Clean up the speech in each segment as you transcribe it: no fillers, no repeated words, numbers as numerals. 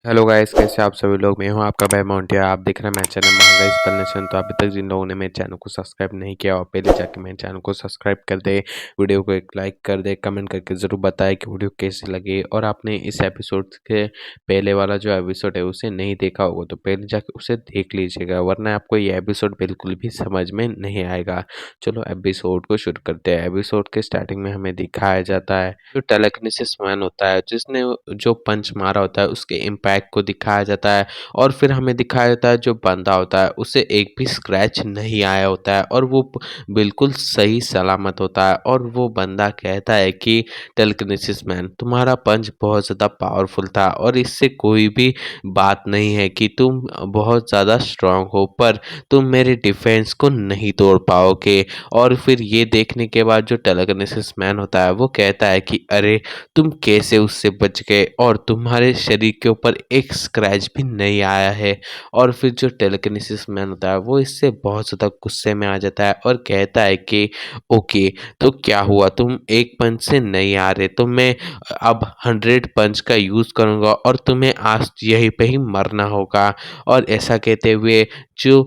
Hello guys, कैसे आप सभी लोग। मैं हूं आपका भाई माउंटिया। आप देख रहे हैं मेरा चैनल महंगा एक्सप्लेनेशन। तो अभी तक जिन लोगों ने मेरे चैनल को सब्सक्राइब नहीं किया और पहले जाके मेरे चैनल को सब्सक्राइब कर दे, वीडियो को एक लाइक कर दे, कमेंट करके ज़रूर बताएं कि वीडियो कैसी लगी। और आपने इस एपिसोड के पहले वाला जो एपिसोड है उसे नहीं देखा होगा तो पहले जाके उसे देख लीजिएगा, वरना आपको ये एपिसोड बिल्कुल भी समझ में नहीं आएगा। चलो एपिसोड को शुरू करते हैं। एपिसोड के स्टार्टिंग में हमें दिखाया जाता है जो टेलेकिनेसिस मैन होता है, जिसने जो पंच मारा होता है उसके इम्पैक्ट को दिखाया जाता है। और फिर हमें दिखाया जाता है जो बंदा होता है उसे एक भी स्क्रैच नहीं आया होता है और वो बिल्कुल सही सलामत होता है। और वो बंदा कहता है कि टेलेकिनेसिस मैन, तुम्हारा पंच बहुत ज़्यादा पावरफुल था और इससे कोई भी बात नहीं है कि तुम बहुत ज़्यादा स्ट्रांग हो, पर तुम मेरे डिफेंस को नहीं तोड़ पाओगे। और फिर ये देखने के बाद जो टेलेकिनेसिस मैन होता है वो कहता है कि अरे, तुम कैसे उससे बच गए और तुम्हारे शरीर के ऊपर एक स्क्रैच भी नहीं आया है। और फिर जो टेलेकिनेसिस मैन होता है वो इससे बहुत ज़्यादा गुस्से में आ जाता है और कहता है कि ओके, तो क्या हुआ, तुम एक पंच से नहीं आ रहे तो मैं अब 100 पंच का यूज़ करूँगा और तुम्हें आज यहीं पे ही मरना होगा। और ऐसा कहते हुए जो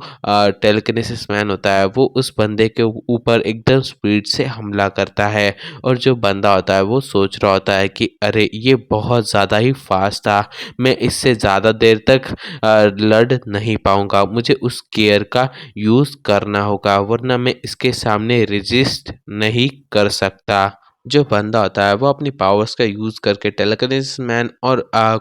टेलेकिनेसिस मैन होता है वो उस बंदे के ऊपर एकदम स्पीड से हमला करता है। और जो बंदा होता है वो सोच रहा होता है कि अरे, ये बहुत ज़्यादा ही फास्ट था, मैं इससे ज़्यादा देर तक लड़ नहीं पाऊंगा, मुझे उस गियर का यूज़ करना होगा वरना मैं इसके सामने रेजिस्ट नहीं कर सकता। जो बंदा होता है वो अपनी पावर्स का यूज़ करके टेलेकिनेसिस मैन और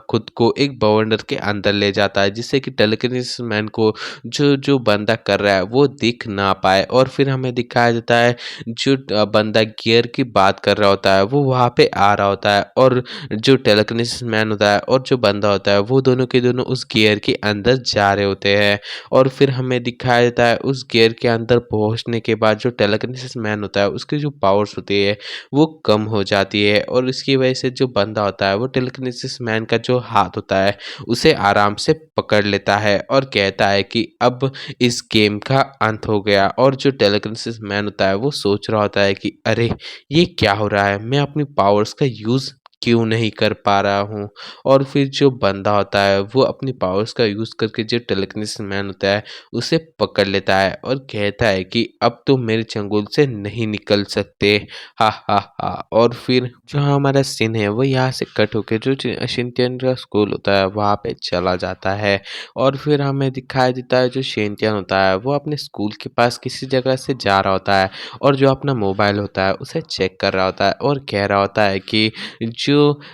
खुद को एक बवंडर के अंदर ले जाता है, जिससे कि टेलेकिनेसिस मैन को जो जो बंदा कर रहा है वो दिख ना पाए। और फिर हमें दिखाया जाता है जो बंदा गियर की बात कर रहा होता है वो वहाँ पे आ रहा होता है और जो टेलेकिनेसिस मैन होता है और जो बंदा होता है वो दोनों के दोनों उस गियर के अंदर जा रहे होते हैं। और फिर हमें दिखाया जाता है उस गियर के अंदर पहुँचने के बाद जो टेलेकिनेसिस मैन होता है उसकी जो पावर्स होती है वो कम हो जाती है। और इसकी वजह से जो बंदा होता है वो टेलेकिनेसिस मैन का जो हाथ होता है उसे आराम से पकड़ लेता है और कहता है कि अब इस गेम का अंत हो गया। और जो टेलेकिनेसिस मैन होता है वो सोच रहा होता है कि अरे, ये क्या हो रहा है, मैं अपनी पावर्स का यूज़ क्यों नहीं कर पा रहा हूँ। और फिर जो बंदा होता है वो अपनी पावर्स का यूज़ करके जो टेलेकिनेसिस मैन होता है उसे पकड़ लेता है और कहता है कि अब तुम मेरे चंगुल से नहीं निकल सकते। हा हा हा। और फिर जो हमारा सीन है वो यहाँ से कट होके जो शिनचैन का स्कूल होता है वहाँ पे चला जाता है। और फिर हमें दिखाई देता है जो शिनचैन होता है वो अपने स्कूल के पास किसी जगह से जा रहा होता है और जो अपना मोबाइल होता है उसे चेक कर रहा होता है और कह रहा होता है कि जो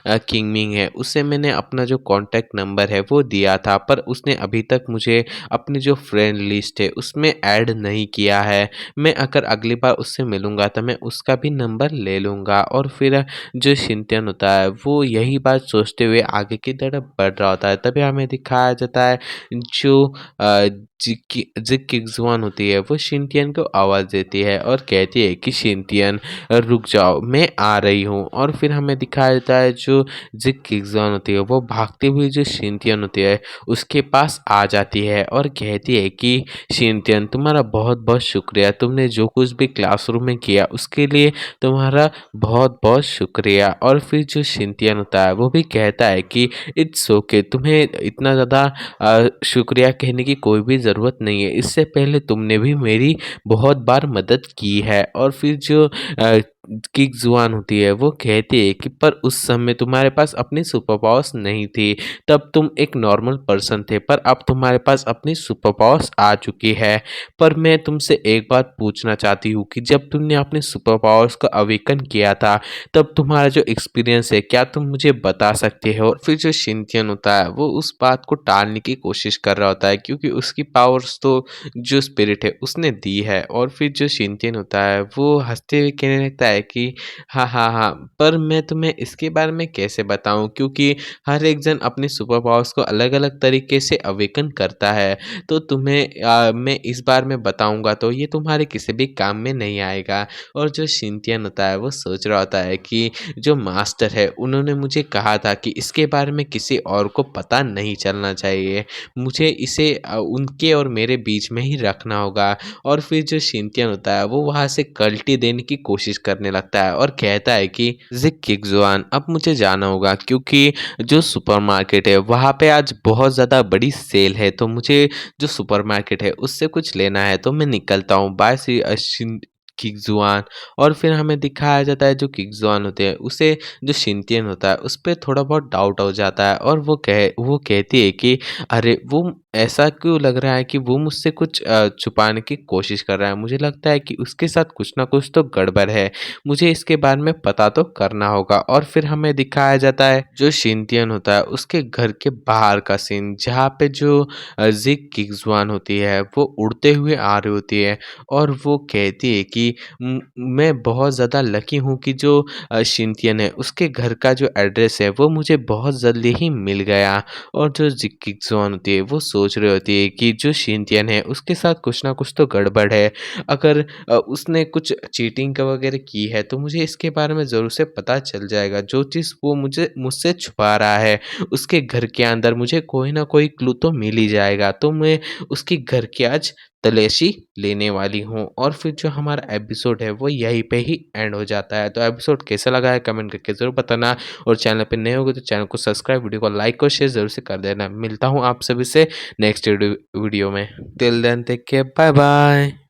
किंगमिंग है उसे मैंने अपना जो कॉन्टैक्ट नंबर है वो दिया था, पर उसने अभी तक मुझे अपनी जो फ्रेंड लिस्ट है उसमें ऐड नहीं किया है। मैं अगर अगली बार उससे मिलूँगा तो मैं उसका भी नंबर ले लूँगा। और फिर जो शिनचैन होता है वो यही बात सोचते हुए आगे की तरफ बढ़ रहा होता है। तभी हमें दिखाया जाता है जो जिक किग्ज़ुआन होती है वो शिनचैन को आवाज़ देती है और कहती है कि शिनचैन, रुक जाओ, मैं आ रही हूँ। और फिर हमें दिखाया जाता है जो जिक किग्ज़ुआन होती है वो भागती हुई जो शिनचैन होती है उसके पास आ जाती है और कहती है कि शिनचैन, तुम्हारा बहुत बहुत शुक्रिया, तुमने जो कुछ भी क्लासरूम में किया उसके लिए तुम्हारा बहुत बहुत शुक्रिया। और फिर जो शिनचैन होता है वो भी कहता है कि इट्स ओके, तुम्हें इतना ज़्यादा शुक्रिया कहने की कोई भी ज़रूरत नहीं है, इससे पहले तुमने भी मेरी बहुत बार मदद की है। और फिर जो किक जुआन होती है वो कहती है कि पर उस समय तुम्हारे पास अपनी सुपर पावर्स नहीं थी, तब तुम एक नॉर्मल पर्सन थे, पर अब तुम्हारे पास अपनी सुपर पावर्स आ चुकी है। पर मैं तुमसे एक बात पूछना चाहती हूँ कि जब तुमने अपने सुपर पावर्स का अवेकन किया था तब तुम्हारा जो एक्सपीरियंस है क्या तुम मुझे बता सकते हो। और फिर जो शिनचैन होता है वो उस बात को टालने की कोशिश कर रहा होता है क्योंकि उसकी पावर्स तो जो स्पिरिट है उसने दी है। और फिर जो शिनचैन होता है वो हंसते हुए कहने लगता है कि हाँ हाँ हाँ, पर मैं तुम्हें इसके बारे में कैसे बताऊं, क्योंकि हर एक जन अपनी सुपर पावर्स को अलग अलग तरीके से अवेकन करता है। तो तुम्हें मैं इस बार में बताऊंगा तो ये तुम्हारे किसी भी काम में नहीं आएगा। और जो शिनचैन होता है वो सोच रहा होता है कि जो मास्टर है उन्होंने मुझे कहा था कि इसके बारे में किसी और को पता नहीं चलना चाहिए, मुझे इसे उनके और मेरे बीच में ही रखना होगा। और फिर जो शिनचैन होता है वो वहाँ से कल्टी देने की कोशिश करने करने लगता है और कहता है कि ज़िक किंगज़ुआन अब मुझे जाना होगा क्योंकि जो सुपरमार्केट है वहाँ पे आज बहुत ज़्यादा बड़ी सेल है, तो मुझे जो सुपरमार्केट है उससे कुछ लेना है, तो मैं निकलता हूँ। बाय सी किंगज़ुआन। और फिर हमें दिखाया जाता है जो किंगज़ुआन होते हैं उसे जो शिनटियन होता है उस पे थोड़ा बहुत डाउट हो जाता है और वो कहती है कि अरे वो ऐसा क्यों लग रहा है कि वो मुझसे कुछ छुपाने की कोशिश कर रहा है। मुझे लगता है कि उसके साथ कुछ ना कुछ तो गड़बड़ है। मुझे इसके बारे में पता तो करना होगा। और फिर हमें दिखाया जाता है जो शिनटियन होता है उसके घर के बाहर का सीन, जहाँ पे जो ज़िग किंगज़ुआन होती है वो उड़ते हुए आ रही होती है और वो कहती है कि मैं बहुत ज़्यादा लकी हूँ कि जो शिनटियन है उसके घर का जो एड्रेस है वो मुझे बहुत जल्दी ही मिल गया। और जो जिक्किज़ोन होती है वो सोच रही होती है कि जो शिनटियन है उसके साथ कुछ ना कुछ तो गड़बड़ है। अगर उसने कुछ चीटिंग का वगैरह की है तो मुझे इसके बारे में ज़रूर से पता चल जाएगा। जो चीज़ वो मुझसे छुपा रहा है उसके घर के अंदर मुझे कोई ना कोई क्लू तो मिल ही जाएगा। तो मैं उसके घर की आज तलाशी लेने वाली हूँ। और फिर जो हमारा एपिसोड है वो यहीं पे ही एंड हो जाता है। तो एपिसोड कैसा लगा है कमेंट करके ज़रूर बताना और चैनल पे नए होगे तो चैनल को सब्सक्राइब, वीडियो को लाइक और शेयर ज़रूर से कर देना। मिलता हूँ आप सभी से नेक्स्ट वीडियो में। Till then take care, bye bye.